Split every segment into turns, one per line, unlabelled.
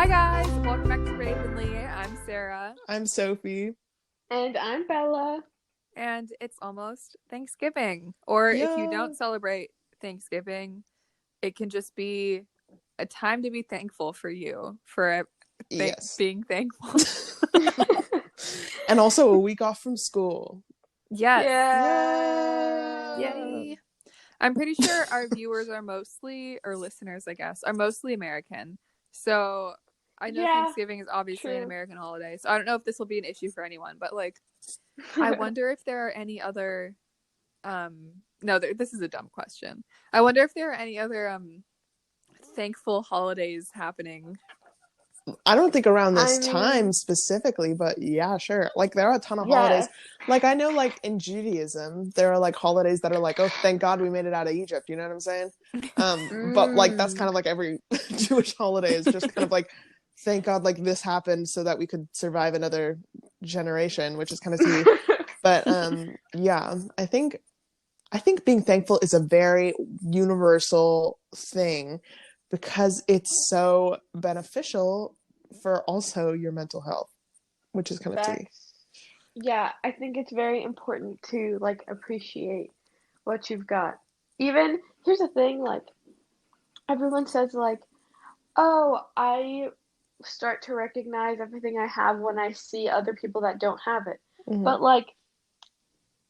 Hi guys, welcome back to Ravenly. I'm Sarah.
I'm Sophie.
And I'm Bella.
And it's almost Thanksgiving. Or if you
Yeah.
don't celebrate Thanksgiving, it can just be a time to be thankful for you, for
Yes.
being thankful.
And also a week off from school.
Yes.
Yeah.
Yay. I'm pretty sure our viewers are mostly, or listeners, I guess, are mostly American. So I know Thanksgiving is obviously an American holiday. So I don't know if this will be an issue for anyone, but like, I wonder if there are any other, this is a dumb question. I wonder if there are any other thankful holidays happening.
I don't think around this time specifically, but yeah, sure. Like there are a ton of holidays. Like I know like in Judaism, there are like holidays that are like, oh, thank God we made it out of Egypt. You know what I'm saying? But like that's kind of like every Jewish holiday is just kind of like, thank God like this happened so that we could survive another generation, which is kind of silly. But yeah, I think being thankful is a very universal thing because it's so beneficial for also your mental health, which is kind of tea.
Yeah, I think it's very important to like appreciate what you've got. Even here's the thing, like everyone says like, oh, I start to recognize everything I have when I see other people that don't have it.
Mm-hmm.
But like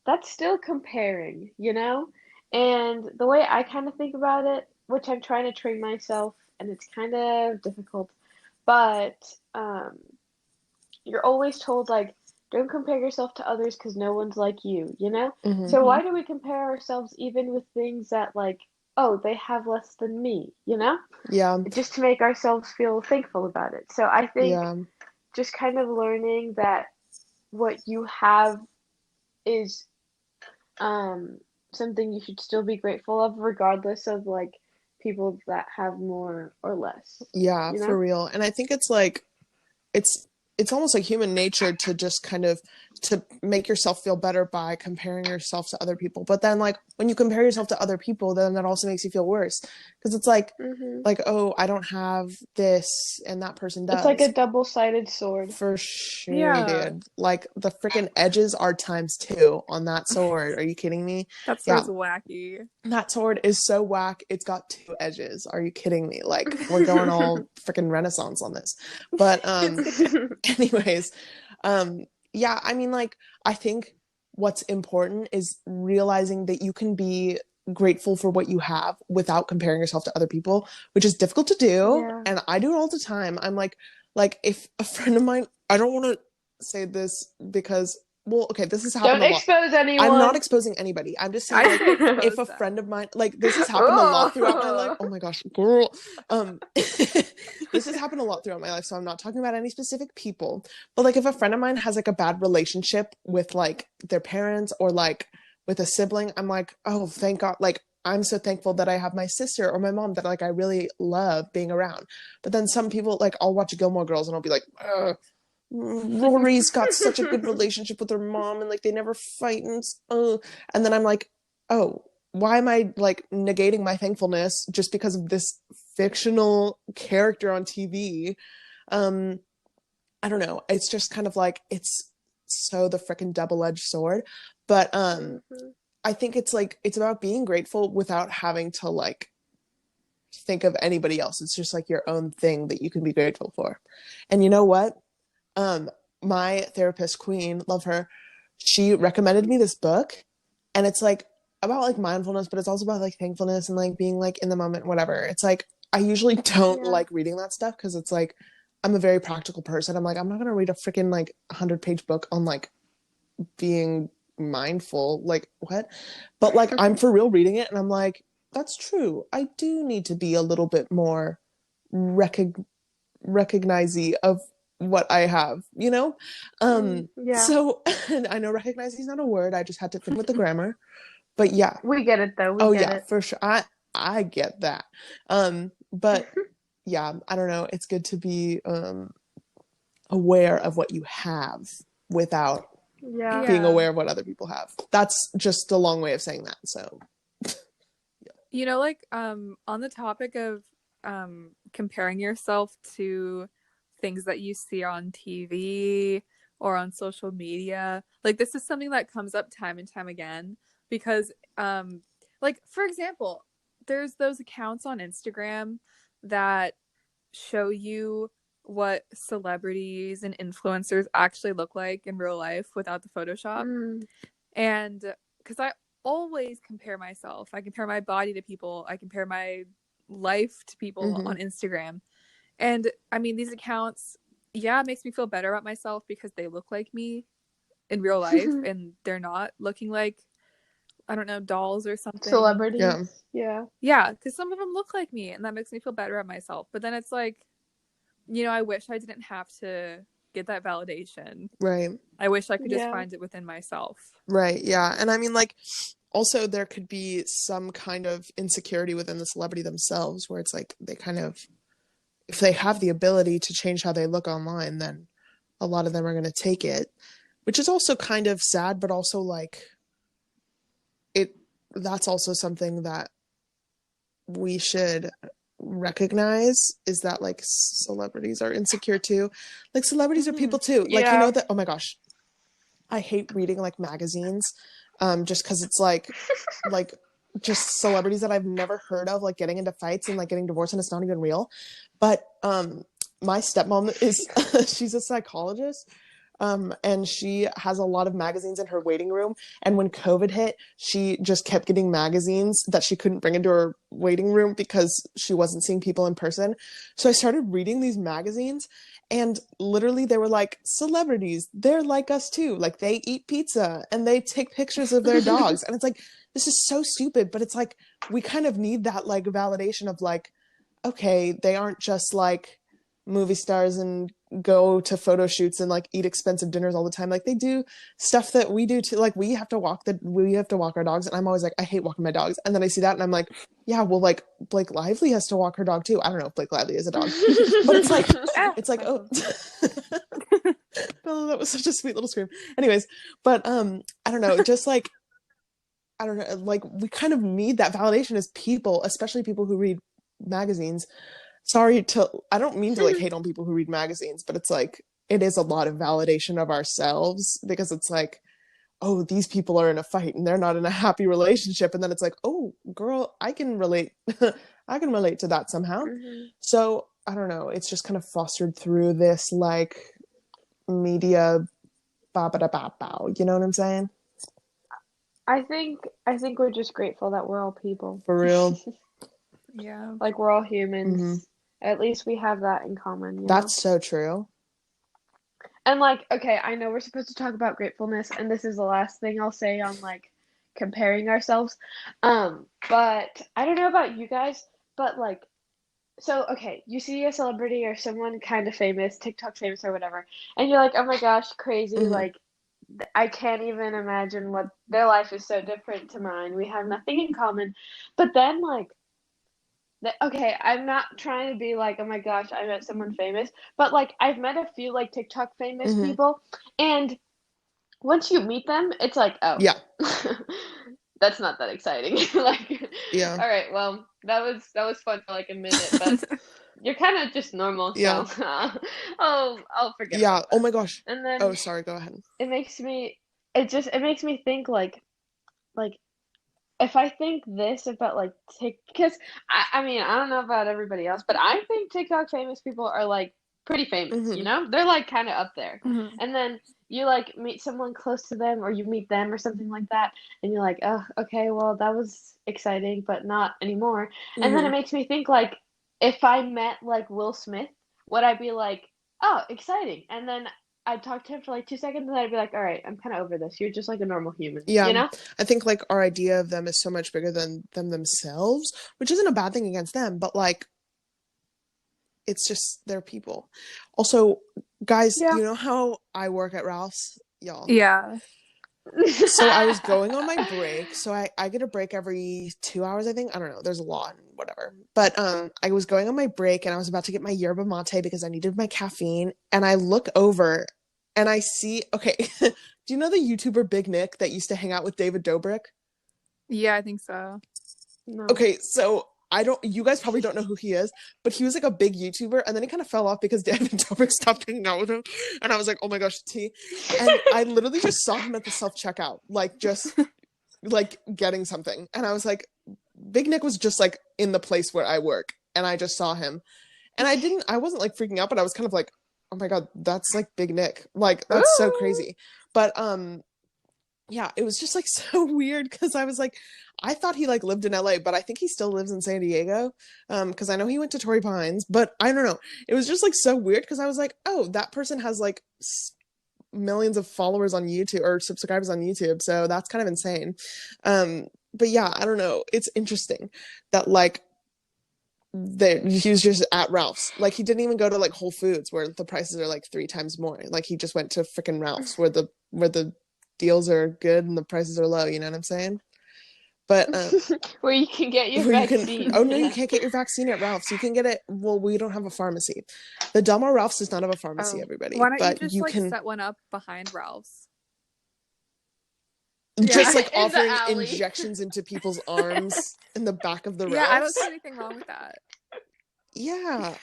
that's still comparing, you know? And the way I kind of think about it, which I'm trying to train myself, and it's kind of difficult, but you're always told, like, don't compare yourself to others because no one's like you, you know?
Mm-hmm.
So why do we compare ourselves even with things that, like, oh, they have less than me, you know?
Yeah.
Just to make ourselves feel thankful about it. So I think just kind of learning that what you have is something you should still be grateful of regardless of like people that have more or less.
Yeah,
you know?
For real. And I think it's like it's almost like human nature to just kind of to make yourself feel better by comparing yourself to other people. But then like when you compare yourself to other people, then that also makes you feel worse because it's like oh, I don't have this and that person does.
It's like a double-sided sword.
For sure, dude. Like the freaking edges are ×2 on that sword. Are you kidding me?
That sword's wacky.
That sword is so whack. It's got 2 edges. Are you kidding me? Like we're going all freaking Renaissance on this. But anyways, yeah, I mean, like, I think what's important is realizing that you can be grateful for what you have without comparing yourself to other people, which is difficult to do.
Yeah.
And I do it all the time. I'm like if a friend of mine, I don't want to say this because, well, okay, this has happened a lot.
Don't expose anyone.
I'm not exposing anybody. I'm just saying, like, if a friend of mine, like, this has happened a lot throughout my life. Oh my gosh, girl. This has happened a lot throughout my life, so I'm not talking about any specific people. But, like, if a friend of mine has, like, a bad relationship with, like, their parents or, like, with a sibling, I'm like, oh, thank God. Like, I'm so thankful that I have my sister or my mom that, like, I really love being around. But then some people, like, I'll watch Gilmore Girls and I'll be like, Rory's got such a good relationship with her mom and like they never fight and then I'm like, oh, why am I like negating my thankfulness just because of this fictional character on TV? I don't know, it's just kind of like it's so the freaking double-edged sword. But I think it's like it's about being grateful without having to like think of anybody else. It's just like your own thing that you can be grateful for. And you know what? My therapist, Queen, love her, she recommended me this book, and it's like about like mindfulness, but it's also about like thankfulness and like being like in the moment, whatever. It's like I usually don't like reading that stuff because it's like I'm a very practical person. I'm like, I'm not gonna read a freaking like 100-page book on like being mindful, like what? But like I'm for real reading it and I'm like, that's true, I do need to be a little bit more recognizing of what I have, you know? So I know recognizing is not a word, I just had to think with the grammar. But yeah.
We get it though. We get it.
For sure. I get that. But yeah, I don't know. It's good to be aware of what you have without being aware of what other people have. That's just a long way of saying that. So
you know, like on the topic of comparing yourself to things that you see on TV or on social media. Like, this is something that comes up time and time again because, like, for example, there's those accounts on Instagram that show you what celebrities and influencers actually look like in real life without the Photoshop. And because I always compare myself. I compare my body to people. I compare my life to people on Instagram. And I mean, these accounts, it makes me feel better about myself because they look like me in real life and they're not looking like, I don't know, dolls or something.
Celebrities.
Yeah, because some of them look like me and that makes me feel better about myself. But then it's like, you know, I wish I didn't have to get that validation.
Right.
I wish I could just find it within myself.
Right, yeah. And I mean, like, also there could be some kind of insecurity within the celebrity themselves where it's like they kind of, if they have the ability to change how they look online, then a lot of them are going to take it, which is also kind of sad, but also like that's also something that we should recognize, is that like celebrities are insecure too. Like, celebrities are people too. Like, you know that, oh my gosh, I hate reading like magazines just because it's like just celebrities that I've never heard of like getting into fights and like getting divorced and it's not even real. But my stepmom is she's a psychologist. And she has a lot of magazines in her waiting room. And when COVID hit, she just kept getting magazines that she couldn't bring into her waiting room because she wasn't seeing people in person. So I started reading these magazines and literally they were like, celebrities, they're like us too. Like, they eat pizza and they take pictures of their dogs. And it's like, this is so stupid, but it's like, we kind of need that like validation of like, okay, they aren't just like movie stars and go to photo shoots and like eat expensive dinners all the time. Like, they do stuff that we do too. Like, we have to walk our dogs, and I'm always like, I hate walking my dogs. And then I see that and I'm like, yeah, well, like, Blake Lively has to walk her dog too. I don't know if Blake Lively is a dog, but it's like oh oh, that was such a sweet little scream. Anyways, but I don't know, just like, I don't know, like, we kind of need that validation as people, especially people who read magazines. I don't mean to like hate on people who read magazines, but it's like, it is a lot of validation of ourselves, because it's like, oh, these people are in a fight and they're not in a happy relationship. And then it's like, oh, girl, I can relate. I can relate to that somehow. So I don't know. It's just kind of fostered through this like media, ba-ba-da-ba-bow. You know what I'm saying?
I think we're just grateful that we're all people.
For real.
Yeah.
Like, we're all humans. At least we have that in common. You
That's
know?
so true.
And like, okay, I know we're supposed to talk about gratefulness, and this is the last thing I'll say on like comparing ourselves. But I don't know about you guys, but like, so okay, you see a celebrity or someone kind of famous, TikTok famous or whatever, and you're like, oh my gosh, crazy, like, I can't even imagine what their life is so different to mine. We have nothing in common. But then like, okay, I'm not trying to be like, oh my gosh, I met someone famous, but like, I've met a few like TikTok famous people, and once you meet them, it's like, oh,
yeah,
that's not that exciting. Like,
yeah,
all right, well, that was fun for like a minute, but you're kind of just normal, so I'll forget.
Yeah.
About that.
Oh my gosh.
And then,
oh, sorry, go ahead.
It makes me think like if I think this about like because I mean, I don't know about everybody else, but I think TikTok famous people are like pretty famous, you know? They're like kind of up there. And then you like meet someone close to them, or you meet them or something like that, and you're like, oh, okay, well, that was exciting, but not anymore. And then it makes me think like, if I met like Will Smith, would I be like, oh, exciting? And then I'd talk to him for like 2 seconds, and then I'd be like, all right, I'm kind of over this. You're just like a normal human.
Yeah.
You know?
I think like our idea of them is so much bigger than them themselves, which isn't a bad thing against them, but like, it's just they're people. Also, guys, you know how I work at Ralph's? Y'all.
Yeah.
So I was going on my break. So I get a break every 2 hours, I think. I don't know. There's a lot and whatever. But I was going on my break and I was about to get my yerba mate because I needed my caffeine. And I look over and I see, okay, do you know the YouTuber Big Nick that used to hang out with David Dobrik?
Yeah, I think so.
No.
Okay, so you guys probably don't know who he is, but he was like a big YouTuber, and then he kind of fell off because Devin Dobrik stopped hanging out with him, and I was like, oh my gosh, T. And I literally just saw him at the self-checkout, like just like getting something, and I was like, Big Nick was just like in the place where I work, and I just saw him, and I wasn't like freaking out, but I was kind of like, oh my god, that's like Big Nick, like that's so crazy. But yeah, it was just like so weird because I was like, I thought he like lived in LA, but I think he still lives in San Diego, because I know he went to Torrey Pines, but I don't know, it was just like so weird because I was like, oh, that person has like millions of followers on YouTube or subscribers on YouTube, so that's kind of insane. But yeah, I don't know, it's interesting that like he was just at Ralph's. Like he didn't even go to like Whole Foods where the prices are like 3 times more. Like he just went to freaking Ralph's where the deals are good and the prices are low, you know what I'm saying? But
where you can get your vaccine.
No, you can't get your vaccine at Ralph's. You can get it. Well, we don't have a pharmacy. The Del Mar Ralph's does not have a pharmacy, everybody.
Why don't you just set one up behind Ralph's?
Just like offering injections into people's arms in the back of the Ralph's.
Yeah, I don't see anything wrong with that.
Yeah.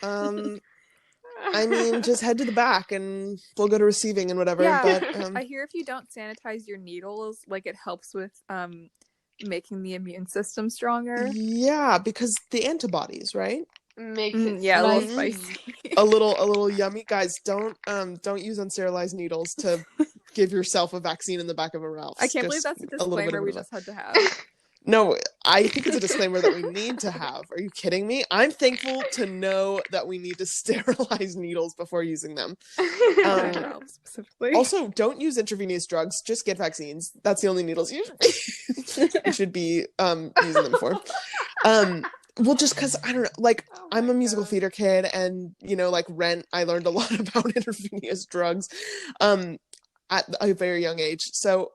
I mean, just head to the back and we'll go to receiving and whatever.
Yeah,
but
I hear if you don't sanitize your needles, like it helps with making the immune system stronger.
Yeah, because the antibodies, right?
Makes it
a little spicy.
a little yummy. Guys, don't use unsterilized needles to give yourself a vaccine in the back of a Ralph's.
I can't believe that's a disclaimer we just had to have.
No, I think it's a disclaimer that we need to have. Are you kidding me? I'm thankful to know that we need to sterilize needles before using them. Also, don't use intravenous drugs. Just get vaccines. That's the only needles you should be using them for. Well, just because, I don't know, like, I'm a musical theater kid, and, you know, like, Rent, I learned a lot about intravenous drugs at a very young age. So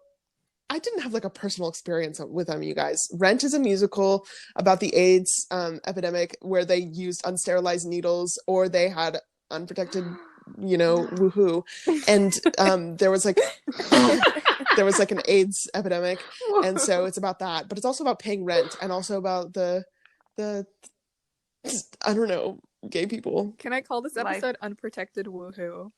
I didn't have, like, a personal experience with them, you guys. Rent is a musical about the AIDS epidemic where they used unsterilized needles, or they had unprotected, you know, woohoo. And there was, like... there was, like, an AIDS epidemic, and so it's about that. But it's also about paying rent, and also about the I don't know, gay people.
Can I call this episode Unprotected Woohoo?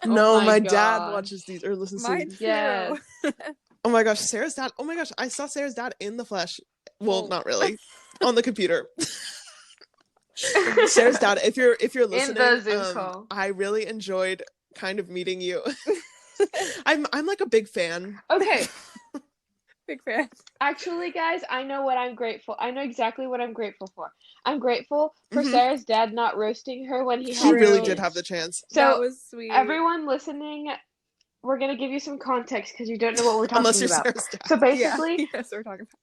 No, my dad watches these or listens to these.
Yeah.
Oh my gosh, Sarah's dad. Oh my gosh, I saw Sarah's dad in the flesh. Well, not really. On the computer. Sarah's dad, if you're listening,
in the Zoom call.
I really enjoyed kind of meeting you. I'm like a big fan.
Okay.
Big fan.
Actually, guys, I know exactly what I'm grateful for. I'm grateful for Sarah's dad not roasting her when he had
She really did have the chance.
So,
that was sweet.
Everyone listening, we're going to give you some context because you don't know what we're talking
Unless you're
about.
Sarah's dad.
So basically...
Yes, we're talking about.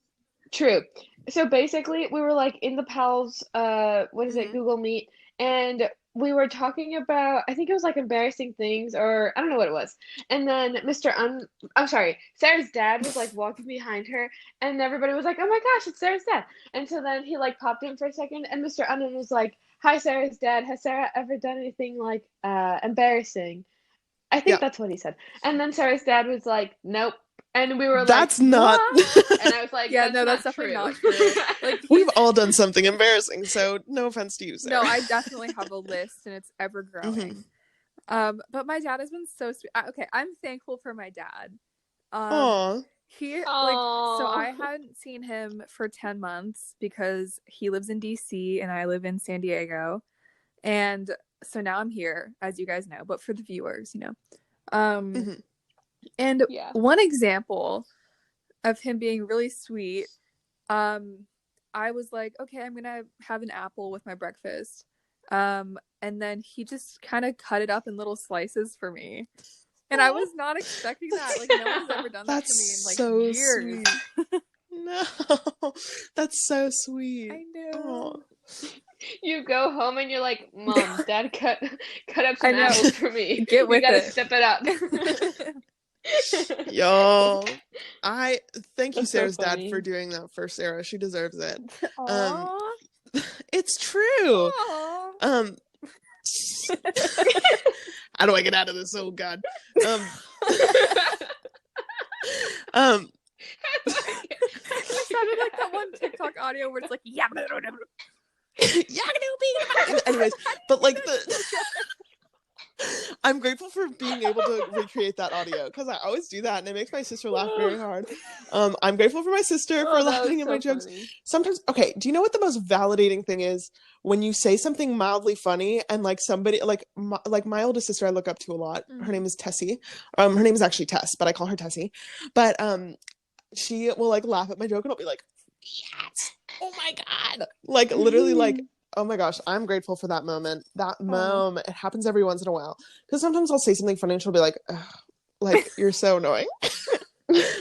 True. So basically, we were like in the pals, Google Meet, and we were talking about, I think it was like embarrassing things, or I don't know what it was. And then Sarah's dad was like walking behind her, and everybody was like, oh my gosh, it's Sarah's dad. And so then he like popped in for a second, and Mr. Unnan was like, hi, Sarah's dad. Has Sarah ever done anything like embarrassing? I think that's what he said. And then Sarah's dad was like, nope. And we were like,
that's not.
And I was like,
that's definitely not true. Like,
we've all done something embarrassing, so no offense to you, Sarah.
No, I definitely have a list, and it's ever growing. But my dad has been so sweet. Okay, I'm thankful for my dad. So I hadn't seen him for 10 months because he lives in DC and I live in San Diego, and so now I'm here, as you guys know. But for the viewers, you know, And one example of him being really sweet, I was like, okay, I'm going to have an apple with my breakfast. And then he just kind of cut it up in little slices for me. And I was not expecting that. Like, no one's ever done that to me in like
so
years.
Sweet. No, that's so sweet.
I know.
You go home and you're like, Mom, Dad cut up some apples for me.
Get with
you gotta
it.
step it up.
Yo, I thank you,
That's
Sarah's
so
dad,
funny.
for doing that for Sarah. She deserves it.
Aww.
It's true.
Aww.
How do I get out of this? Oh God.
sounded like that one TikTok audio where it's like, yeah.
Anyways, but like I'm grateful for being able to recreate that audio because I always do that and it makes my sister laugh very hard. I'm grateful for my sister for laughing at my jokes. Sometimes, okay, do you know what the most validating thing is? When you say something mildly funny and like somebody, like my oldest sister I look up to a lot. Her name is Tessie. Her name is actually Tess, but I call her Tessie. But she will like laugh at my joke and I'll be like, yes, oh my God. Like literally like, oh my gosh, I'm grateful for that moment. That moment. It happens every once in a while. Because sometimes I'll say something funny and she'll be like, like, you're so annoying.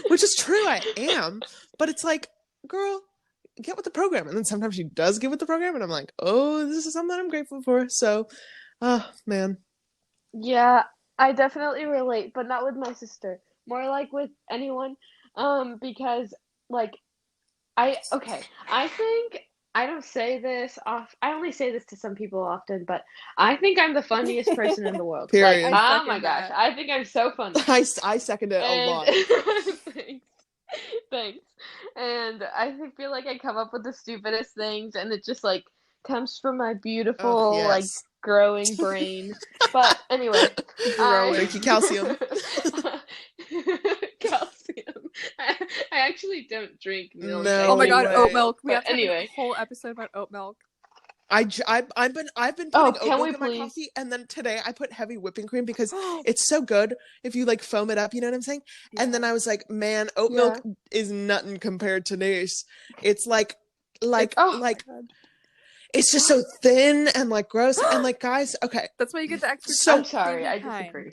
Which is true, I am. But it's like, girl, get with the program. And then sometimes she does get with the program and I'm like, oh, this is something I'm grateful for. So, man.
Yeah, I definitely relate, but not with my sister. More like with anyone. Because like I think I don't say this off. I only say this to some people often, but I think I'm the funniest person in the world.
Period.
Like, oh my gosh, I think I'm so funny.
I second it a lot.
Thanks. And I feel like I come up with the stupidest things, and it just like comes from my beautiful like growing brain. But anyway,
thank you, calcium.
Calcium. I actually don't drink milk.
No.
Oh my God, oat milk. We have to
anyway.
make a whole episode about oat milk.
I've been putting oat milk in my coffee, and then today I put heavy whipping cream because it's so good if you like foam it up, you know what I'm saying? Yeah. And then I was like, man, oat milk is nothing compared to this. It's like it's just so thin and like gross and like guys, okay.
That's why you get the extra.
So I'm sorry, I disagree.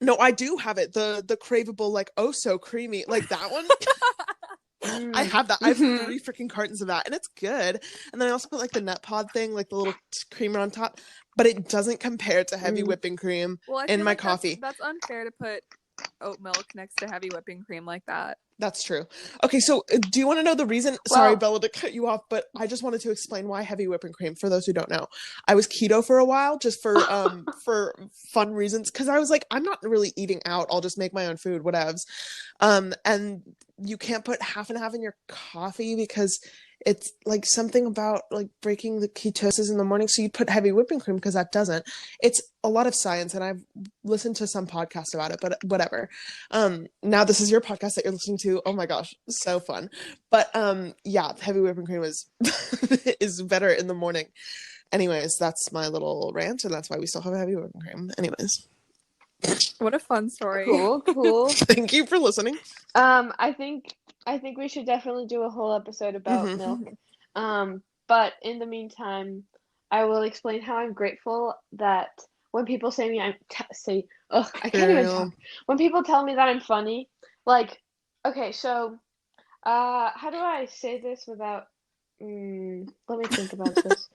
No, I do have it. The craveable like oh so creamy like that one. I have that. I have 3 freaking cartons of that, and it's good. And then I also put like the nut pod thing, like the little creamer on top, but it doesn't compare to heavy whipping cream in my coffee.
That's unfair to put oat milk next to heavy whipping cream like that.
That's true. Okay, so do you want to know the reason? Sorry, Bella, to cut you off, but I just wanted to explain why heavy whipping cream. For those who don't know, I was keto for a while, just for fun reasons, because I was like, I'm not really eating out. I'll just make my own food, whatevs. And you can't put half and half in your coffee because it's like something about like breaking the ketosis in the morning. So you put heavy whipping cream because that doesn't. It's a lot of science, and I've listened to some podcasts about it, but whatever. Now this is your podcast that you're listening to. Oh my gosh, so fun. But yeah, heavy whipping cream is is better in the morning. Anyways, that's my little rant, and that's why we still have heavy whipping cream. Anyways.
What a fun story.
Cool.
Thank you for listening.
I think we should definitely do a whole episode about milk. But in the meantime, I will explain how I'm grateful that when people say me, I can't even talk. When people tell me that I'm funny, like, okay, so, how do I say this without, let me think about this.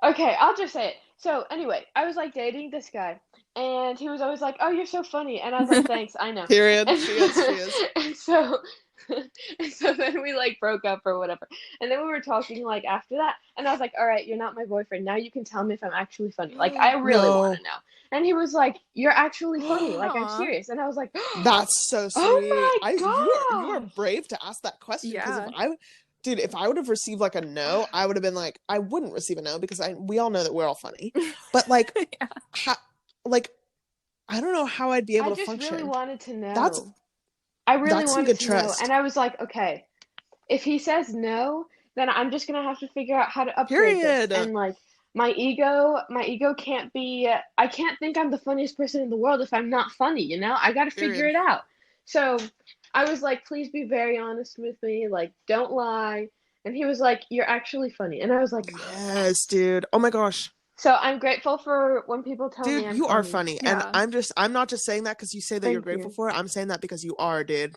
Okay, I'll just say it. So anyway, I was like dating this guy, and he was always like, "Oh, you're so funny," and I was like, "Thanks, I know."
Period. She is.
And so then we like broke up or whatever, and then we were talking like after that, and I was like, "All right, you're not my boyfriend. Now you can tell me if I'm actually funny. Like I really want to know." And he was like, "You're actually funny. Like I'm serious." And I was like,
"That's so sweet."
Oh my God.
You are brave to ask that question because if I would have received like a no, I would have been like, I wouldn't receive a no because we all know that we're all funny. But like, I don't know how I'd be able to function.
I just really wanted to know.
I really wanted to know.
And I was like, okay, if he says no, then I'm just going to have to figure out how to upgrade this. And like, my ego can't be, I can't think I'm the funniest person in the world if I'm not funny, you know? I got to figure it out. So I was like, please be very honest with me. Like, don't lie. And he was like, you're actually funny. And I was like,
yes, dude. Oh my gosh.
So I'm grateful for when people tell me I'm funny.
Dude, you are funny. Yeah. And I'm not just saying that because you say that you're grateful for it. I'm saying that because you are, dude.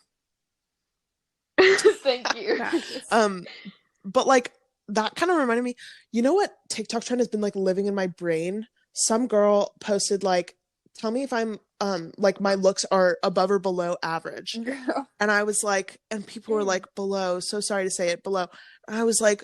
Thank you.
But like, that kind of reminded me, you know what TikTok trend has been like living in my brain? Some girl posted like, tell me if I'm like my looks are above or below average. And I was like, and people were like, below, so sorry to say it, below. And I was like,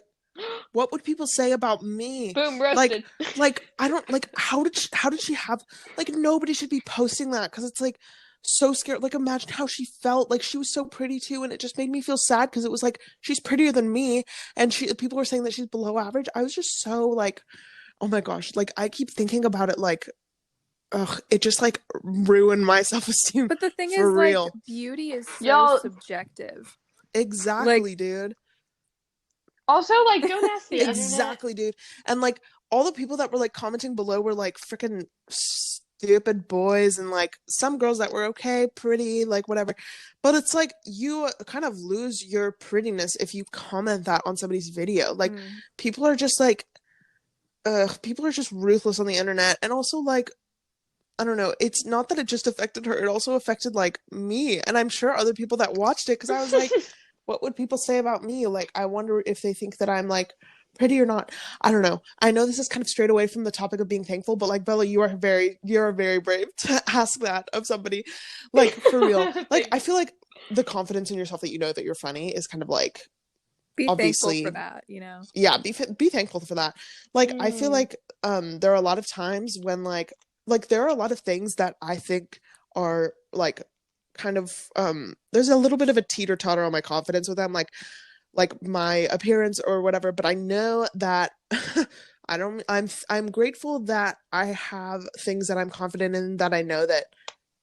what would people say about me?
Boom, roasted.
Like I don't like how did she have like nobody should be posting that because it's like so scared. Like, imagine how she felt. Like, she was so pretty too, and it just made me feel sad because it was like, she's prettier than me, and people were saying that she's below average. I was just so like, oh my gosh. Like, I keep thinking about it like, ugh, it just like ruined my self-esteem.
But the thing
for
is,
real.
like, beauty is so subjective.
Exactly,
like,
dude.
Also, like, don't ask the internet.
Exactly, dude. And like all the people that were like commenting below were like freaking stupid boys, and like some girls that were okay, pretty, like whatever. But it's like you kind of lose your prettiness if you comment that on somebody's video. Like people are just like, people are just ruthless on the internet. And also like, I don't know, it's not that it just affected her, it also affected like me, and I'm sure other people that watched it, because I was like, what would people say about me? Like, I wonder if they think that I'm like pretty or not. I don't know. I know this is kind of straight away from the topic of being thankful, but like, Bella, you're very brave to ask that of somebody. Like, for real. Like, I feel like the confidence in yourself that you know that you're funny is kind of like,
be
obviously
thankful for that, you know.
Yeah, be thankful for that. Like, I feel like there are a lot of times when like there are a lot of things that I think are like kind of there's a little bit of a teeter-totter on my confidence with them, like my appearance or whatever, but I know that I'm grateful that I have things that I'm confident in, that I know that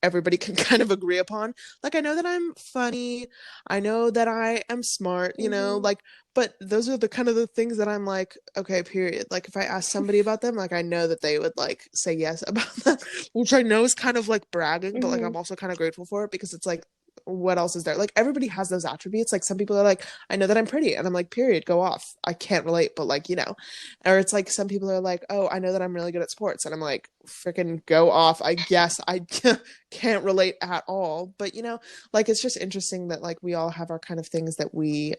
everybody can kind of agree upon. Like, I know that I'm funny, I know that I am smart, you know, like, but those are the kind of the things that I'm like, okay, period. Like, if I ask somebody about them, like, I know that they would like say yes about them, which I know is kind of like bragging, but like I'm also kind of grateful for it, because it's like, what else is there? Like, everybody has those attributes. Like, some people are like, I know that I'm pretty, and I'm like, period, go off. I can't relate, but like, you know. Or it's like, some people are like, oh, I know that I'm really good at sports, and I'm like, freaking go off. I guess I can't relate at all, but you know, like, it's just interesting that like we all have our kind of things that we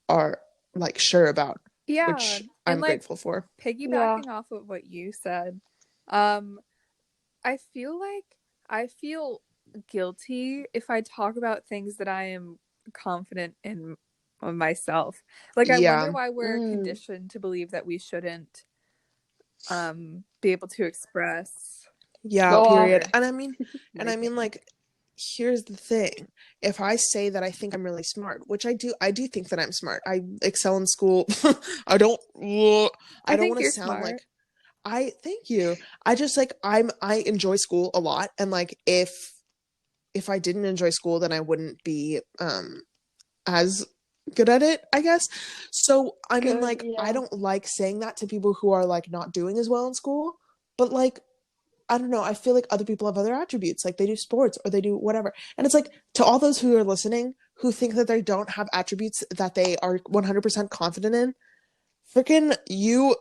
are like sure about, which I'm
like,
grateful for.
Piggybacking off of what you said, I feel guilty if I talk about things that I am confident in myself. Like, I wonder why we're conditioned to believe that we shouldn't be able to express.
Period. And I mean like, here's the thing. If I say that I think I'm really smart, which I do think that I'm smart. I excel in school. I don't want to sound
smart.
like thank you. I just like, I enjoy school a lot, and like if I didn't enjoy school, then I wouldn't be as good at it, I guess. So I mean, like, I don't like saying that to people who are like not doing as well in school, but like, I don't know, I feel like other people have other attributes, like they do sports or they do whatever, and it's like, to all those who are listening who think that they don't have attributes that they are 100% confident in, freaking you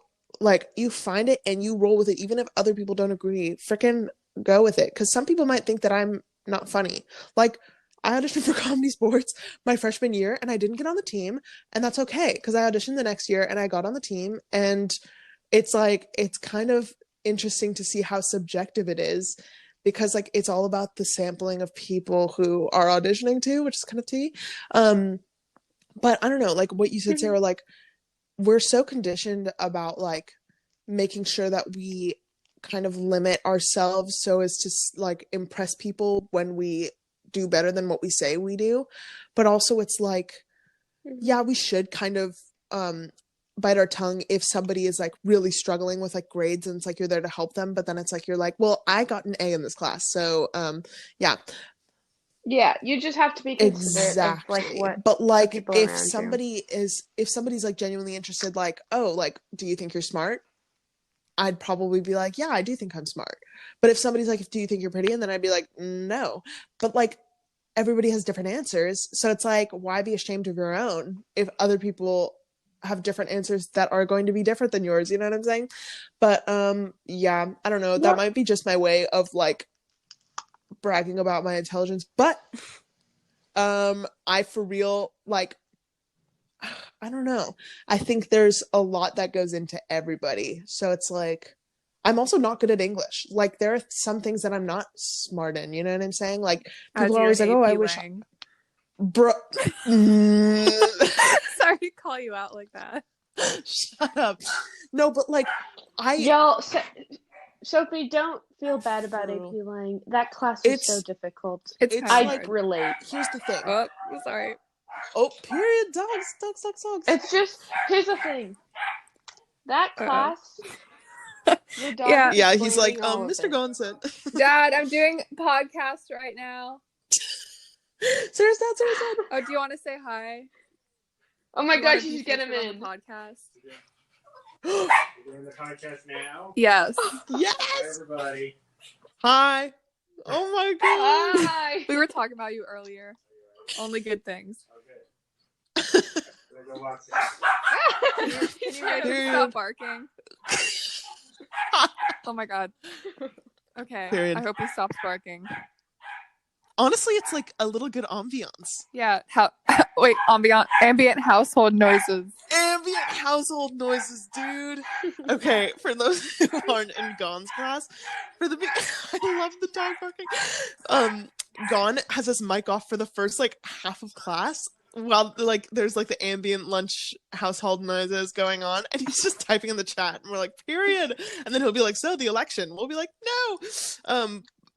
find it and you roll with it, even if other people don't agree. Freaking go with it, because some people might think that I'm not funny. Like, I auditioned for Comedy Sports my freshman year and I didn't get on the team, and that's okay, because I auditioned the next year and I got on the team. And it's like, it's kind of interesting to see how subjective it is, because like, it's all about the sampling of people who are auditioning too, which is kind of tea. But I don't know, like what you said, Sarah, like, we're so conditioned about like making sure that we kind of limit ourselves so as to like impress people when we do better than what we say we do. But also it's like, yeah, we should kind of bite our tongue if somebody is like really struggling with like grades, and it's like you're there to help them, but then it's like, you're like, well, I got an A in this class, so
yeah, you just have to be considerate of like what.
But like, if somebody's like genuinely interested, like, oh, like, do you think you're smart? I'd probably be like, yeah, I do think I'm smart. But if somebody's like, do you think you're pretty? And then I'd be like, no. But like, everybody has different answers, so it's like, why be ashamed of your own if other people have different answers that are going to be different than yours? You know what I'm saying? But yeah, I don't know. That might be just my way of like bragging about my intelligence, but I for real, like, I don't know, I think there's a lot that goes into everybody, so it's like, I'm also not good at English. Like, there are some things that I'm not smart in, you know what I'm saying? Like, people are always like, oh, I wish bro
sorry to call you out like that.
Shut up. No, but like,
Sophie, don't feel bad about AP Lang. That class is so difficult.
It's
I relate.
Here's the thing.
Oh, I'm sorry.
Oh, period. Dogs.
It's just, here's the thing. That class, your dog
yeah, he's like, Mr. Gonson.
Dad, I'm doing a podcast right now.
Serious dad.
Oh, do you want to say hi?
Oh my gosh, you should get him in.
The podcast.
We're doing the podcast now?
Yes.
Yes.
Hi, everybody.
Hi. Oh my god.
Hi.
We were talking about you earlier. Only good things.
Okay. Go watch
Can you guys stop barking? Oh my god. Okay.
Period.
I hope he stops barking.
Honestly, it's like a little good ambiance.
Yeah. Wait, ambient household noises.
Ambient household noises, dude. Okay, for those who aren't in Gon's class, I love the dog barking. Gon has his mic off for the first like half of class while like there's like the ambient lunch household noises going on, and he's just typing in the chat, and we're like, period. And then he'll be like, so the election. We'll be like, no.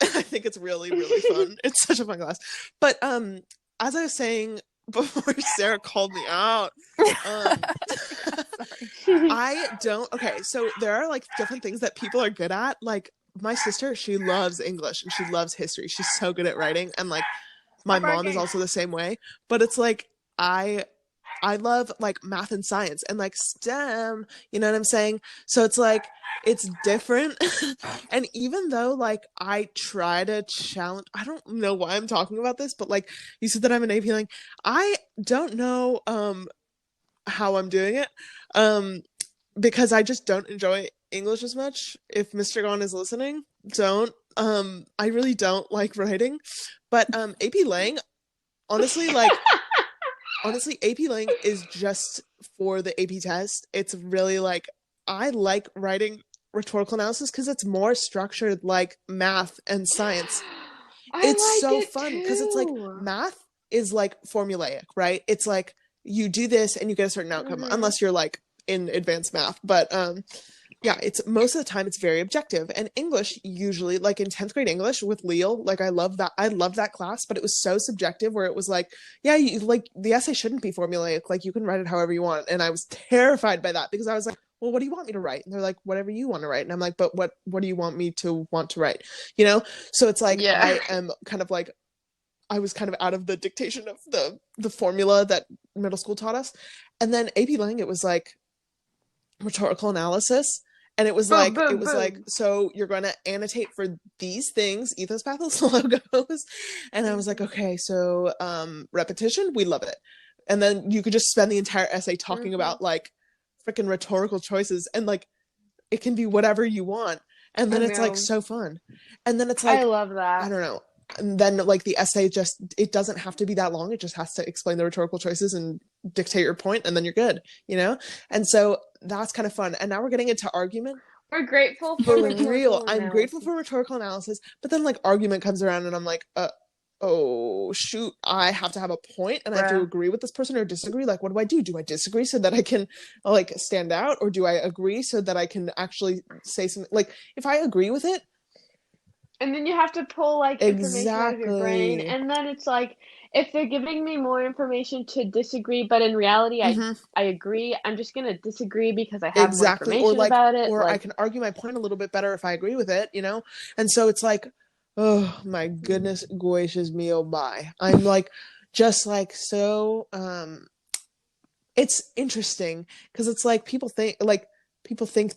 I think it's really, really fun. It's such a fun class. But as I was saying before Sarah called me out, okay, so there are like different things that people are good at. Like my sister, she loves English and she loves history. She's so good at writing, and like my mom is also the same way. But it's like I love like math and science and like STEM, you know what I'm saying? So it's like it's different. And even though like I try to challenge, I don't know why I'm talking about this, but like you said that I'm an AP Lang. I don't know how I'm doing it. Because I just don't enjoy English as much. If Mr. Gon is listening, don't. I really don't like writing. But AP Lang, honestly, AP Lang is just for the AP test. It's really like, I like writing rhetorical analysis because it's more structured like math and science. It's so fun because it's like math is like formulaic, right? It's like you do this and you get a certain outcome, unless you're like in advanced math. But yeah, it's most of the time it's very objective. And English, usually, like in 10th grade English with Leal, like I loved that class, but it was so subjective where it was like, yeah, you, like the essay shouldn't be formulaic, like you can write it however you want. And I was terrified by that because I was like, well, what do you want me to write? And they're like, whatever you want to write. And I'm like, but what do you want me to want to write? You know? So it's like, I am kind of like, I was kind of out of the dictation of the formula that middle school taught us. And then AP Lang, it was like rhetorical analysis. And it was like, so you're going to annotate for these things, ethos, pathos, logos. And I was like, okay, so repetition, we love it. And then you could just spend the entire essay talking about like freaking rhetorical choices, and like it can be whatever you want. And then it's like so fun. And then it's like,
I love that.
I don't know. And then like the essay it doesn't have to be that long. It just has to explain the rhetorical choices and dictate your point, and then you're good, you know? And so that's kind of fun. And now we're getting into argument.
We're grateful for
real. I'm grateful for rhetorical analysis, but then like argument comes around and I'm like, oh shoot, I have to have a point and I have to agree with this person or disagree. Like, what do I do? Do I disagree so that I can like stand out, or do I agree so that I can actually say something? Like, if I agree with it,
and then you have to pull like information out of your brain, and then it's like, if they're giving me more information to disagree, but in reality I agree, I'm just gonna disagree because I have more information about it.
Or I can argue my point a little bit better if I agree with it, you know? And so it's like, oh my goodness gracious me, oh my. I'm like, just like so it's interesting because it's like people think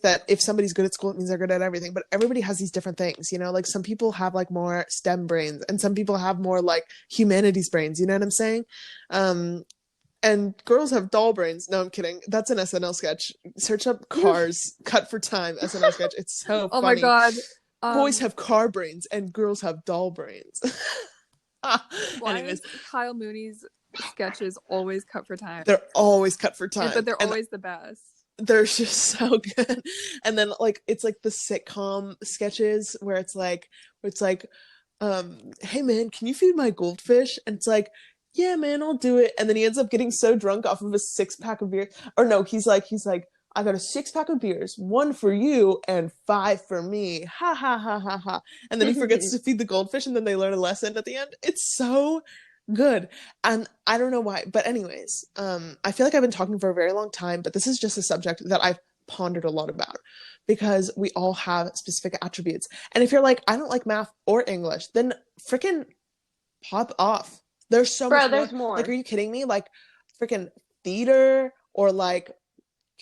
that if somebody's good at school, it means they're good at everything. But everybody has these different things, you know? Like some people have like more STEM brains and some people have more like humanities brains, you know what I'm saying? And girls have doll brains. No, I'm kidding. That's an SNL sketch. Search up Cars, Cut for Time, SNL sketch. It's so funny.
Oh my God.
Boys have car brains and girls have doll brains.
Why is Kyle Mooney's sketches always cut for time?
They're always cut for time.
But they're always the best.
They're just so good. And then like it's like the sitcom sketches where it's like hey man, can you feed my goldfish? And it's like, yeah man, I'll do it. And then he ends up getting so drunk off of a 6-pack of beer. Or no, he's like I got a 6-pack of beers, 1 for you and 5 for me. Ha ha ha ha ha. And then he forgets to feed the goldfish and then they learn a lesson at the end. It's so good. And I don't know why. But anyways, I feel like I've been talking for a very long time, but this is just a subject that I've pondered a lot about because we all have specific attributes. And if you're like, I don't like math or English, then freaking pop off. There's so much more.
There's more.
Like, are you kidding me? Like freaking theater or like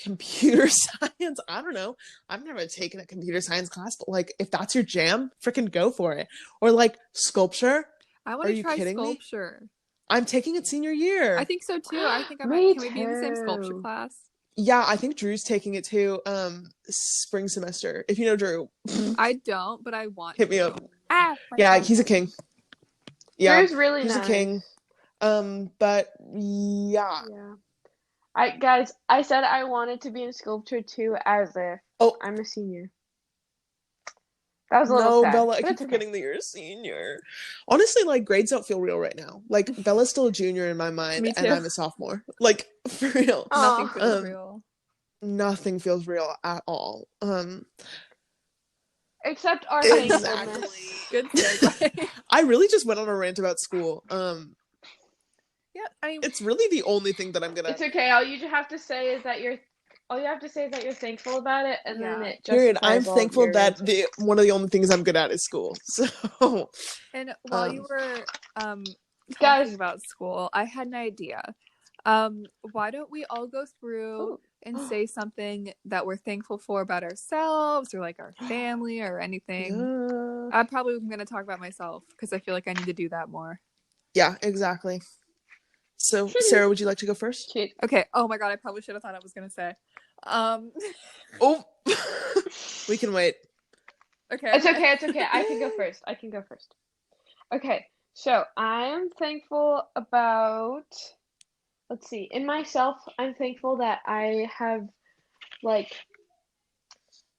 computer science. I don't know. I've never taken a computer science class, but like if that's your jam, freaking go for it. Or like sculpture.
I want to try sculpture.
Me? I'm taking it senior year.
I think so too. I think can we be in the same sculpture class?
Yeah, I think Drew's taking it too. Spring semester. If you know Drew.
I don't, but I want.
Hit me up. Yeah, he's a king. Yeah,
Drew's really nice.
He's a king. But yeah.
I said I wanted to be in sculpture too, as if I'm a senior. That was a little sad.
Bella, I keep forgetting that you're a senior. Honestly, like, grades don't feel real right now. Like, Bella's still a junior in my mind, and I'm a sophomore. Like, for real.
Nothing feels real.
Nothing feels real at all.
Except our
exactly.
Good segue.
I really just went on a rant about school.
Yeah, I mean,
it's really the only thing that I'm gonna.
It's okay. All you have to say is that you're thankful about it, and then it just.
Period. I'm thankful that one of the only things I'm good at is school. So.
And while you were talking about school, I had an idea. Why don't we all go through and say something that we're thankful for about ourselves or like our family or anything?
Yeah.
I probably am going to talk about myself because I feel like I need to do that more.
Yeah, exactly. So, Sarah, would you like to go first?
Okay. Oh my God, I probably should have thought I was going to say.
We can wait.
Okay. It's okay. I can go first. Okay. So, I'm thankful about, let's see, in myself, I'm thankful that I have, like,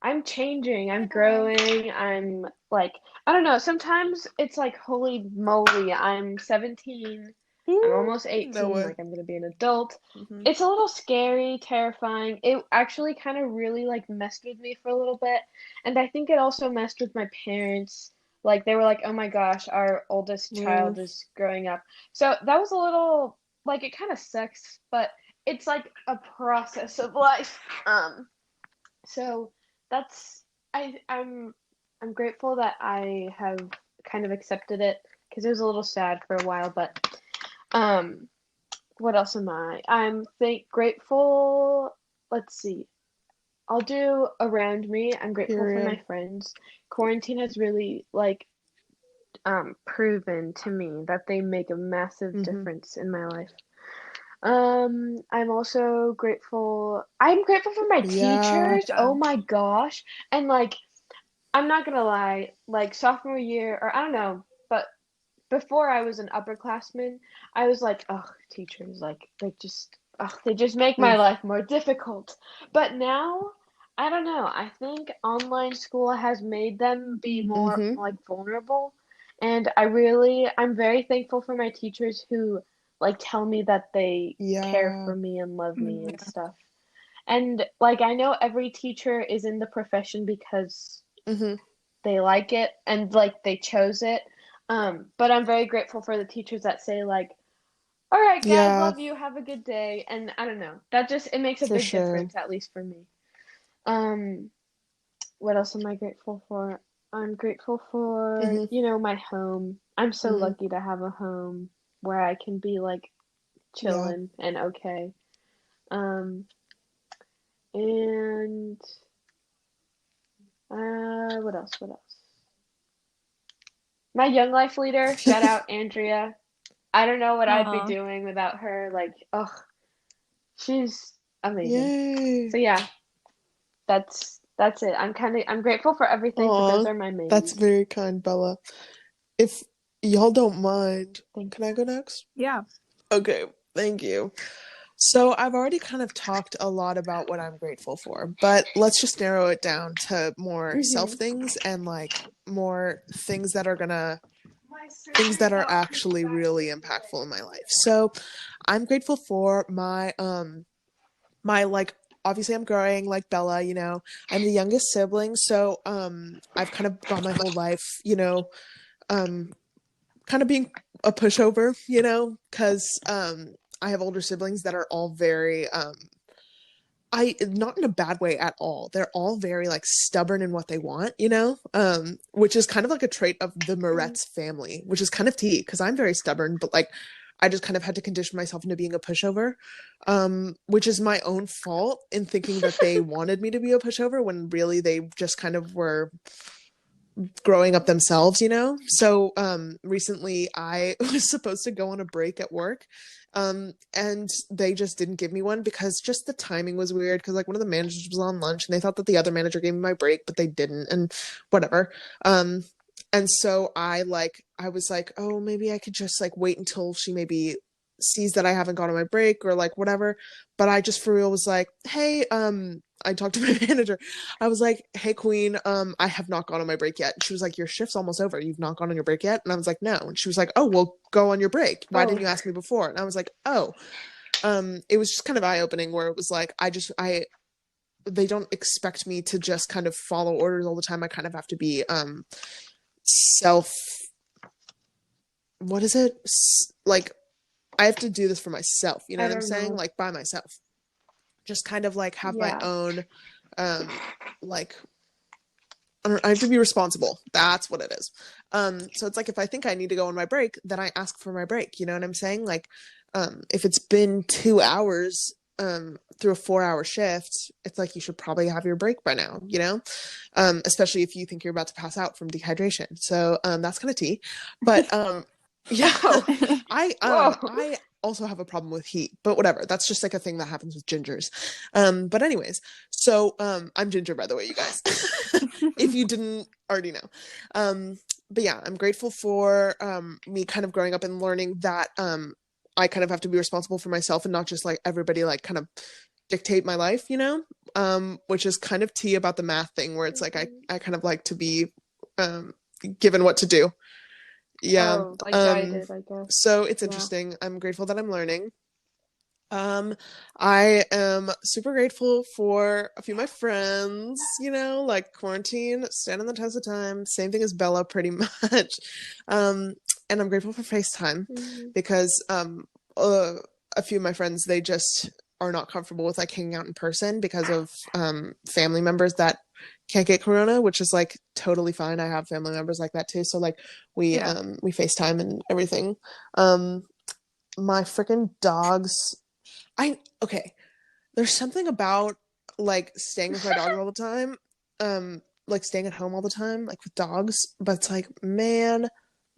I'm changing, I'm growing, I'm, like, I don't know, sometimes it's like, holy moly, I'm 17, I'm almost 18, like, I'm gonna be an adult. Mm-hmm. It's a little scary, terrifying. It actually kind of really, like, messed with me for a little bit, and I think it also messed with my parents. Like, they were like, oh my gosh, our oldest child is growing up. So that was a little, like, it kind of sucks, but it's like a process of life. So that's, I'm grateful that I have kind of accepted it, because it was a little sad for a while, but what else am I? I'm grateful, let's see. I'll do around me. I'm grateful for my friends. Quarantine has really, like, proven to me that they make a massive difference in my life. I'm also grateful. I'm grateful for my teachers. Oh my gosh. And, like, I'm not gonna lie, like, sophomore year, or I don't know, but before I was an upperclassman, I was like, oh, teachers, like, they just make my life more difficult. But now, I don't know, I think online school has made them be more, like, vulnerable. And I'm very thankful for my teachers who, like, tell me that they care for me and love me and stuff. And, like, I know every teacher is in the profession because they like it and, like, they chose it. But I'm very grateful for the teachers that say, like, all right, guys, love you, have a good day. And I don't know, that just, it makes a big difference, at least for me. What else am I grateful for? I'm grateful for, you know, my home. I'm so lucky to have a home where I can be, like, chilling and okay. And what else? My Young Life leader, shout out Andrea. I don't know what I'd be doing without her. Like, she's amazing. Yay. So yeah, that's it. I'm grateful for everything, but those are my main.
That's very kind, Bella. If y'all don't mind, can I go next?
Yeah.
Okay, thank you. So I've already kind of talked a lot about what I'm grateful for, but let's just narrow it down to more self things and, like, more things that are actually really impactful in my life. So I'm grateful for my like obviously I'm growing like Bella, you know, I'm the youngest sibling. So, I've kind of gone my whole life, you know, kind of being a pushover, you know, because, I have older siblings that are all very, not in a bad way at all. They're all very like stubborn in what they want, you know, which is kind of like a trait of the Moretz family, which is kind of tea because I'm very stubborn, but like I just kind of had to condition myself into being a pushover, which is my own fault in thinking that they wanted me to be a pushover when really they just kind of were growing up themselves, you know? So recently I was supposed to go on a break at work, and they just didn't give me one because just the timing was weird because like one of the managers was on lunch and they thought that the other manager gave me my break, but they didn't, and whatever. And so I was like, oh, maybe I could just like wait until she maybe sees that I haven't gone on my break or like whatever. But I just for real was like, hey, I talked to my manager. I was like, hey, Queen, I have not gone on my break yet. And she was like, your shift's almost over. You've not gone on your break yet? And I was like, no. And she was like, oh, well, go on your break. Why didn't you ask me before? And I was like, oh. It was just kind of eye-opening where it was like, they don't expect me to just kind of follow orders all the time. I kind of have to be, what is it? Like, I have to do this for myself. You know what I'm saying? Like by myself. Just kind of like have my own, like, I have to be responsible. That's what it is. So it's like, if I think I need to go on my break, then I ask for my break. You know what I'm saying? Like, if it's been 2 hours, through a 4-hour shift, it's like, you should probably have your break by now, you know? Especially if you think you're about to pass out from dehydration. So, that's kind of tea, but, yeah, I also have a problem with heat, but whatever. That's just like a thing that happens with gingers. But anyways, so, I'm ginger, by the way, you guys, if you didn't already know. But yeah, I'm grateful for, me kind of growing up and learning that, I kind of have to be responsible for myself and not just like everybody like kind of dictate my life, you know, which is kind of tea about the math thing where it's like, I kind of like to be, given what to do. Yeah.
Like guided, I guess.
So it's interesting. I'm grateful that I'm learning. I am super grateful for a few of my friends, you know, like quarantine, standing the test of time, same thing as Bella pretty much. And I'm grateful for FaceTime because a few of my friends, they just are not comfortable with like hanging out in person because of family members that can't get corona, which is like totally fine. I have family members like that too. So like we FaceTime and everything. My freaking dogs, there's something about like staying with my dogs all the time, like staying at home all the time, like with dogs, but it's like, man,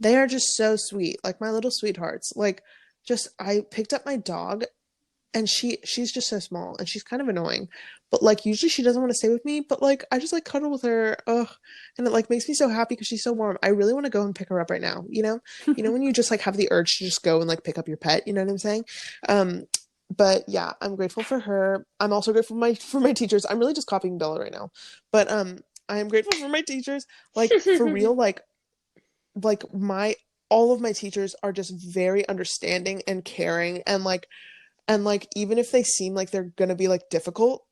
they are just so sweet, like my little sweethearts. Like, just I picked up my dog, and she's just so small, and she's kind of annoying. But like usually she doesn't want to stay with me, but like I just like cuddle with her, and it like makes me so happy because she's so warm. I really want to go and pick her up right now. You know when you just like have the urge to just go and like pick up your pet. You know what I'm saying? But yeah, I'm grateful for her. I'm also grateful for my teachers. I'm really just copying Bella right now, but I am grateful for my teachers. Like for real, like all of my teachers are just very understanding and caring, and like even if they seem like they're gonna be like difficult,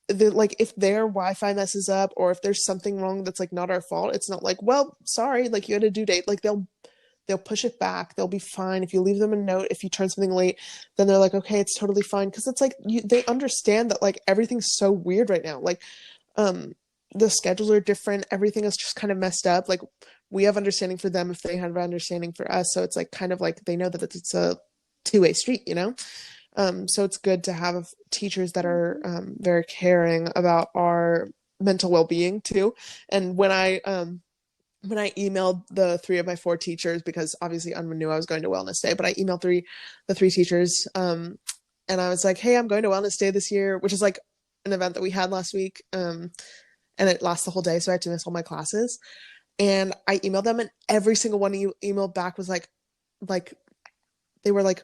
like if their Wi-Fi messes up or if there's something wrong that's like not our fault, it's not like, well, sorry, like you had a due date. Like they'll push it back. They'll be fine. If you leave them a note, if you turn something late, then they're like, okay, it's totally fine. Because it's like they understand that like everything's so weird right now. Like the schedules are different. Everything is just kind of messed up. Like we have understanding for them if they have understanding for us. So it's like kind of like they know that it's a two-way street, you know? So it's good to have teachers that are very caring about our mental well-being too. And when I emailed the 3 of my 4 teachers, because obviously I knew I was going to Wellness Day, but I emailed the 3 teachers, and I was like, hey, I'm going to Wellness Day this year, which is like an event that we had last week, and it lasts the whole day, so I had to miss all my classes. And I emailed them, and every single one you emailed back was like they were like,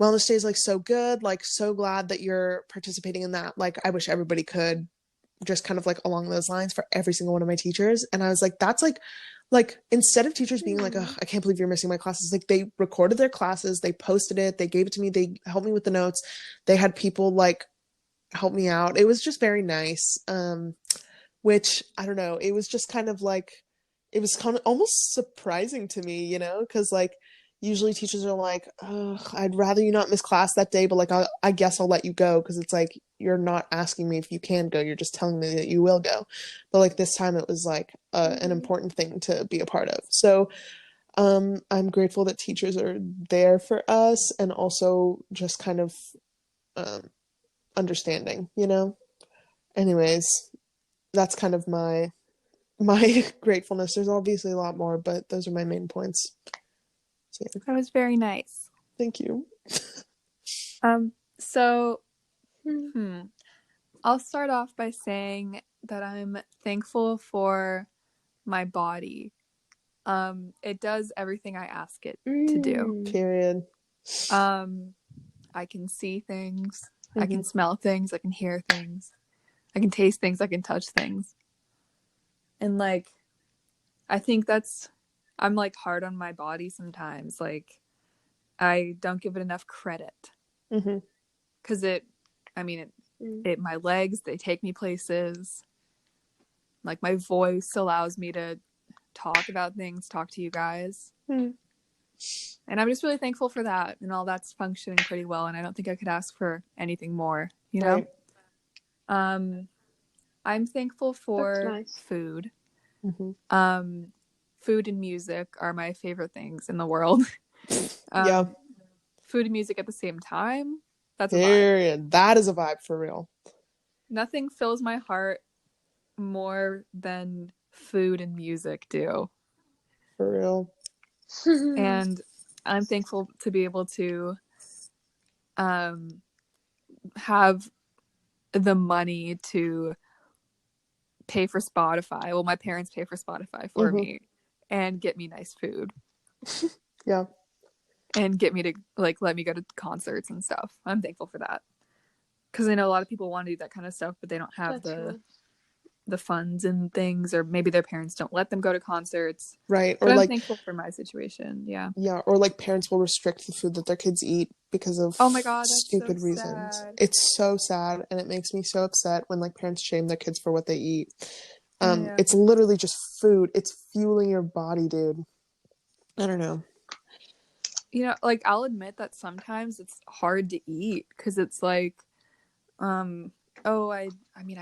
Wellness Day is like so good, like so glad that you're participating in that. Like I wish everybody could, just kind of like along those lines for every single one of my teachers. And I was like, that's like instead of teachers being like, oh, I can't believe you're missing my classes, like they recorded their classes, they posted it, they gave it to me, they helped me with the notes, they had people like help me out. It was just very nice. Which I don't know, it was just kind of like, it was kind of almost surprising to me, you know, because like usually teachers are like, oh, I'd rather you not miss class that day, but like I guess I'll let you go, because it's like you're not asking me if you can go, you're just telling me that you will go. But like this time it was like an important thing to be a part of. So I'm grateful that teachers are there for us, and also just kind of understanding, you know. Anyways, that's kind of my gratefulness. There's obviously a lot more, but those are my main points. So, yeah.
That was very nice.
Thank you.
So I'll start off by saying that I'm thankful for my body. It does everything I ask it to do.
Period.
I can see things, I can smell things, I can hear things, I can taste things, I can touch things. And like, I think I'm like hard on my body sometimes. Like, I don't give it enough credit. Because my legs, they take me places. Like, my voice allows me to talk about things, talk to you guys. And I'm just really thankful for that. And all that's functioning pretty well. And I don't think I could ask for anything more, you know? Right. I'm thankful for food. Food and music are my favorite things in the world. Food and music at the same time. That's a vibe.
That is a vibe for real.
Nothing fills my heart more than food and music do.
For real.
And I'm thankful to be able to have the money to pay for Spotify. Well, my parents pay for Spotify for me and get me nice food.
Yeah.
And get me to like let me go to concerts and stuff. I'm thankful for that. Because I know a lot of people want to do that kind of stuff, but they don't have the funds and things, or maybe their parents don't let them go to concerts.
Right.
But I'm thankful for my situation. Yeah.
Yeah. Or like parents will restrict the food that their kids eat because of stupid reasons.
Sad.
It's so sad, and it makes me so upset when like parents shame their kids for what they eat. It's literally just food. It's fueling your body, dude. I don't know.
You know, like, I'll admit that sometimes it's hard to eat because it's like, I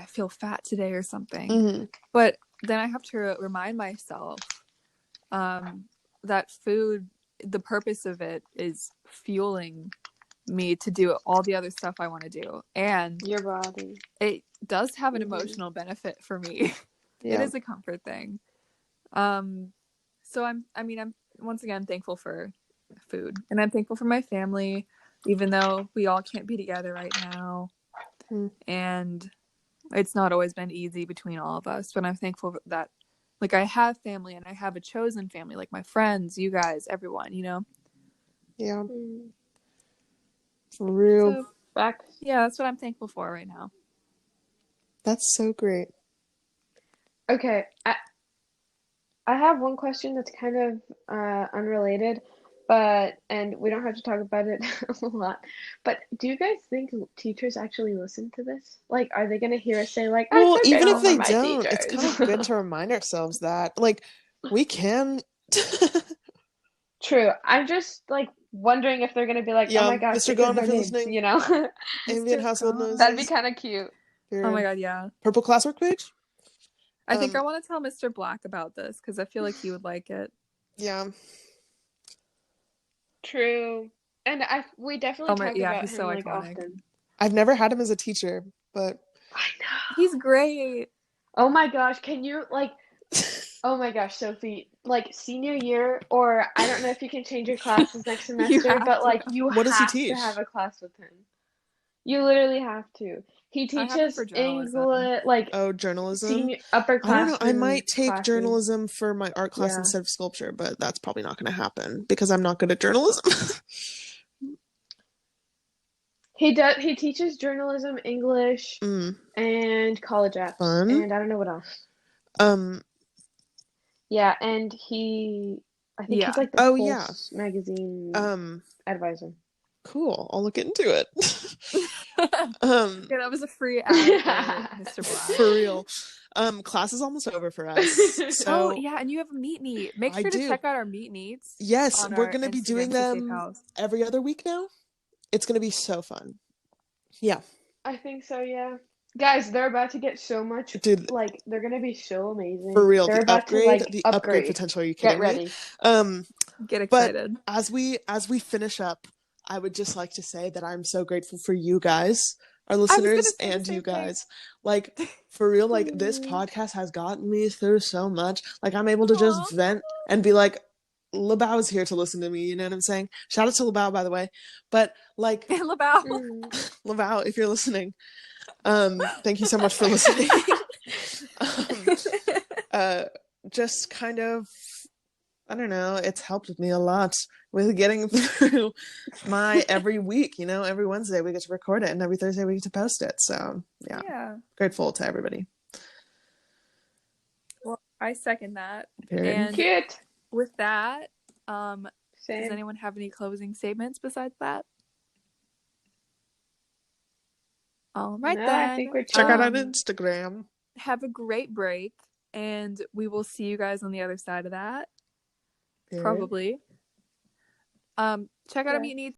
feel fat today or something. But then I have to remind myself that food, the purpose of it is fueling me to do all the other stuff I want to do. And
your body.
It does have an emotional benefit for me. It is a comfort thing. So I'm once again thankful for food, and I'm thankful for my family, even though we all can't be together right now. And it's not always been easy between all of us, but I'm thankful that like I have family, and I have a chosen family, like my friends, you guys, everyone, you know?
Yeah. For real.
So, that's what I'm thankful for right now.
That's so great.
Okay, I have one question that's kind of unrelated, and we don't have to talk about it a lot. But do you guys think teachers actually listen to this? Like, are they going to hear us say like,
well, even if they don't, it's kind of good to remind ourselves that like we can.
True. I'm just like wondering if they're going to be like, oh my gosh,
Mr. Gone, if you're listening,
you know,
ambient household noises.
That'd be kind of cute.
Oh my god, yeah.
Purple classwork page.
I think I want to tell Mr. Black about this because I feel like he would like it.
Yeah.
True. And we definitely talk about
he's
him
so
like
iconic.
often.
I've never had him as a teacher, but
I know.
He's great.
Oh my gosh, can you like oh my gosh, Sophie, like senior year, or I don't know if you can change your classes next semester, but like you have to have a class with him. You literally have to. He teaches English, like
journalism,
senior, upper class.
I don't know. I might take journalism for my art class instead of sculpture, but that's probably not going to happen because I'm not good at journalism.
He teaches journalism, English, and college apps, and I don't know what else. Yeah, and I think he's like the Pulse magazine advisor.
Cool. I'll look into it.
Yeah, that was a free ad for Mr. Black.
For real. Class is almost over for us. So
yeah, and you have a meet. Make
I
sure to
do.
check out our meets.
Yes,
on
we're
our
gonna be
Instagram,
doing them
CCA Pals.
every other week now. It's gonna be so fun. Yeah.
I think so, yeah. Guys, they're about to get so much,
Dude,
like, they're gonna be so amazing.
for real,
They're
the
about
upgrade,
to, like, upgrade.
potential. Are you kidding
Get ready.
me?
Get
But
excited.
as we finish up, I would just like to say that I'm so grateful for you guys, our listeners, and you guys. Like, for real, like, this podcast has gotten me through so much. Like, I'm able to just vent and be like, LaBao's here to listen to me, you know what I'm saying? Shout out to LaBao, by the way. But, like, LaBao, if you're listening, thank you so much for listening. Just kind of, I don't know, it's helped me a lot with getting through my every week, you know, every Wednesday we get to record it and every Thursday we get to post it. So yeah. Grateful to everybody.
Well, I second that.
Period.
And
Cute.
with that,
Same.
does anyone have any closing statements besides that? All right,
No,
then.
I think we're
check out on Instagram.
Have a great break, and we will see you guys on the other side of that.
Period.
Probably. Check out our Mutiny